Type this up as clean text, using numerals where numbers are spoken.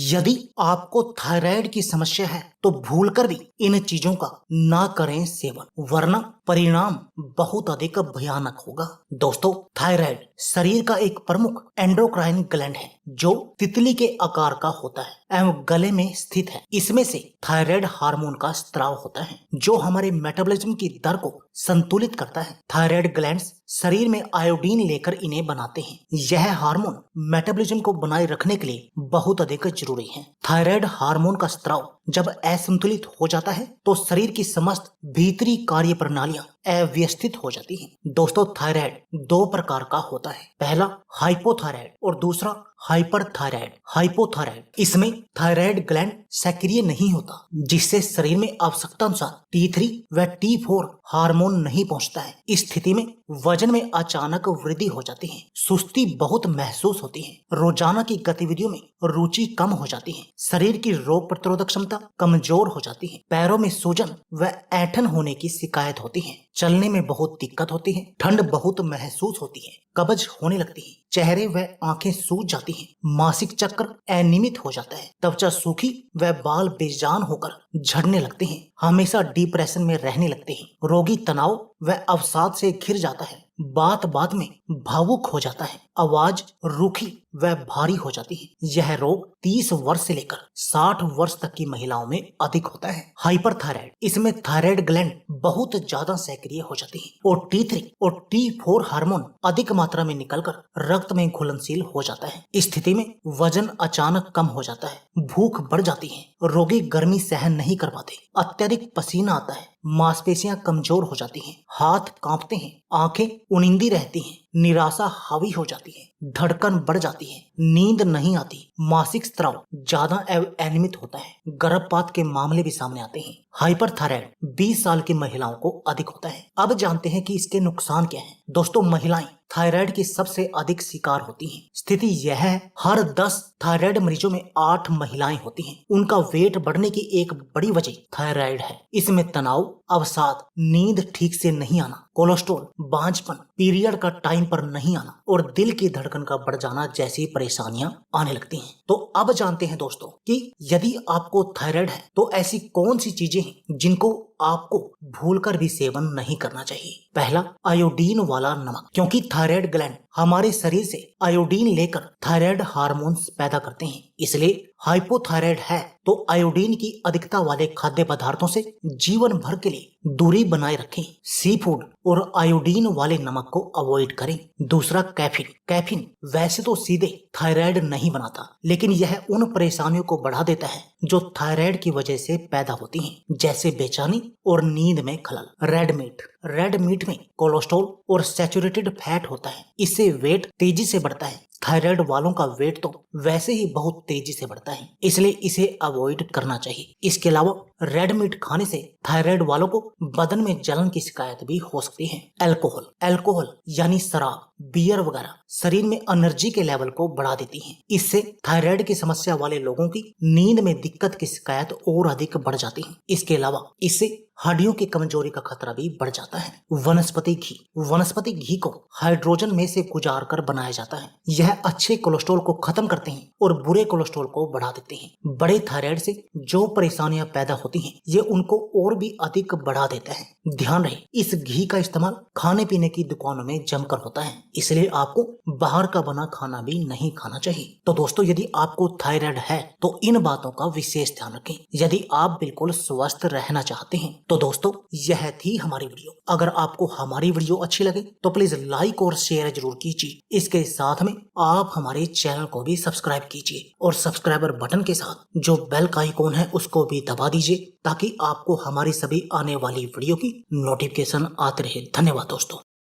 यदि आपको थायराइड की समस्या है तो भूलकर भी इन चीजों का ना करें सेवन, वरना परिणाम बहुत अधिक भयानक होगा। दोस्तों, थायराइड शरीर का एक प्रमुख एंडोक्राइन ग्लैंड है जो तितली के आकार का होता है एवं गले में स्थित है। इसमें से थायराइड हार्मोन का स्त्राव होता है जो हमारे मेटाबॉलिज्म की दर को संतुलित करता है। थायराइड ग्लैंड्स शरीर में आयोडीन लेकर इन्हें बनाते हैं। यह हार्मोन मेटाबॉलिज्म को बनाए रखने के लिए बहुत अधिक जरूरी है। थायराइड हार्मोन का स्त्राव जब असंतुलित हो जाता है तो शरीर की समस्त भीतरी कार्य प्रणालियां अव्यवस्थित हो जाती हैं। दोस्तों, थायराइड दो प्रकार का होता है, पहला हाइपोथायराइड और दूसरा हाइपरथायराइड। हाइपोथायराइड इसमें थायराइड ग्लैंड सक्रिय नहीं होता, जिससे शरीर में आवश्यकता अनुसार T3 व T4 हार्मोन नहीं पहुंचता है। इस स्थिति में वजन में अचानक वृद्धि हो जाती है, सुस्ती बहुत महसूस होती है, रोजाना की गतिविधियों में रुचि कम हो जाती है, शरीर की रोग प्रतिरोधक क्षमता कमजोर हो जाती है, पैरों में सूजन व ऐंठन होने की शिकायत होती है, चलने में बहुत दिक्कत होती है, ठंड बहुत महसूस होती है, कब्ज होने लगती है, चेहरे व आंखें सूज जाती हैं, मासिक चक्र अनियमित हो जाता है, त्वचा सूखी व बाल बेजान होकर झड़ने लगते हैं, हमेशा डिप्रेशन में रहने लगते हैं, रोगी तनाव व अवसाद से घिर जाता है, बात बात में भावुक हो जाता है, आवाज रूखी व भारी हो जाती है। यह रोग 30 वर्ष से लेकर 60 वर्ष तक की महिलाओं में अधिक होता है। हाइपरथायराइड इसमें थायराइड ग्लैंड बहुत ज्यादा सक्रिय हो जाती है और T3 और T4 हार्मोन अधिक मात्रा में निकलकर रक्त में घुलनशील हो जाता है। इस स्थिति में वजन अचानक कम हो जाता है, भूख बढ़ जाती है, रोगी गर्मी सहन नहीं कर पाते, अत्यधिक पसीना आता है, मांसपेशियां कमजोर हो जाती हैं, हाथ कांपते हैं, आंखें उनिंदी रहती हैं, निराशा हावी हो जाती है, धड़कन बढ़ जाती है, नींद नहीं आती, मासिक स्त्राव ज्यादा अनियमित होता है, गर्भपात के मामले भी सामने आते हैं। हाइपरथायराइड 20 साल की महिलाओं को अधिक होता है। अब जानते हैं कि इसके नुकसान क्या हैं। दोस्तों, महिलाएं थायराइड की सबसे अधिक शिकार होती हैं। स्थिति यह है, हर 10 थायराइड मरीजों में 8 महिलाएं होती हैं। उनका वेट बढ़ने की एक बड़ी वजह थायराइड है। इसमें तनाव, अवसाद, नींद ठीक से नहीं आना, कोलेस्ट्रॉल, बांझपन, पीरियड का टाइम पर नहीं आना और दिल की धड़कन का बढ़ जाना जैसी परेशानियां आने लगती हैं। तो अब जानते हैं दोस्तों कि यदि आपको थायराइड है तो ऐसी कौन सी चीजें हैं जिनको आपको भूलकर भी सेवन नहीं करना चाहिए। पहला, आयोडीन वाला नमक, क्योंकि थायराइड ग्लैंड हमारे शरीर से आयोडीन लेकर थायराइड हार्मोन्स पैदा करते हैं। इसलिए हाइपोथायराइड है तो आयोडीन की अधिकता वाले खाद्य पदार्थों से जीवन भर के लिए दूरी बनाए रखें। सी फूड और आयोडीन वाले नमक को अवॉइड करें। दूसरा, कैफीन। कैफीन वैसे तो सीधे थायराइड नहीं बनाता, लेकिन यह उन परेशानियों को बढ़ा देता है जो थायराइड की वजह से पैदा होती हैं, जैसे बेचैनी और नींद में खलल। Red meat. रेड मीट में कोलेस्ट्रॉल और सैचुरेटेड फैट होता है, इससे वेट तेजी से बढ़ता है। थायराइड वालों का वेट तो वैसे ही बहुत तेजी से बढ़ता है, इसलिए इसे अवॉइड करना चाहिए। इसके अलावा रेड मीट खाने से थायराइड वालों को बदन में जलन की शिकायत भी हो सकती है। अल्कोहल। अल्कोहल यानी शराब, बियर वगैरह शरीर में एनर्जी के लेवल को बढ़ा देती है। इससे थायराइड की समस्या वाले लोगों की नींद में दिक्कत की शिकायत और अधिक बढ़ जाती है। इसके अलावा इससे हड्डियों की कमजोरी का खतरा भी बढ़ जाता है। वनस्पति घी। वनस्पति घी को हाइड्रोजन में से गुजार कर बनाया जाता है। यह अच्छे कोलेस्ट्रॉल को खत्म करते हैं और बुरे कोलेस्ट्रॉल को बढ़ा देते हैं। बड़े थायराइड से जो परेशानियां पैदा होती हैं, ये उनको और भी अधिक बढ़ा देता है। ध्यान रहे, इस घी का इस्तेमाल खाने पीने की दुकानों में जमकर होता है, इसलिए आपको बाहर का बना खाना भी नहीं खाना चाहिए। तो दोस्तों, यदि आपको थायराइड है तो इन बातों का विशेष ध्यान रखें यदि आप बिल्कुल स्वस्थ रहना चाहते हैं। तो दोस्तों, यह थी हमारी वीडियो। अगर आपको हमारी वीडियो अच्छी लगे तो प्लीज लाइक और शेयर जरूर कीजिए। इसके साथ में आप हमारे चैनल को भी सब्सक्राइब कीजिए और सब्सक्राइबर बटन के साथ जो बेल का आइकॉन है उसको भी दबा दीजिए, ताकि आपको हमारी सभी आने वाली वीडियो की नोटिफिकेशन आते रहे। धन्यवाद दोस्तों।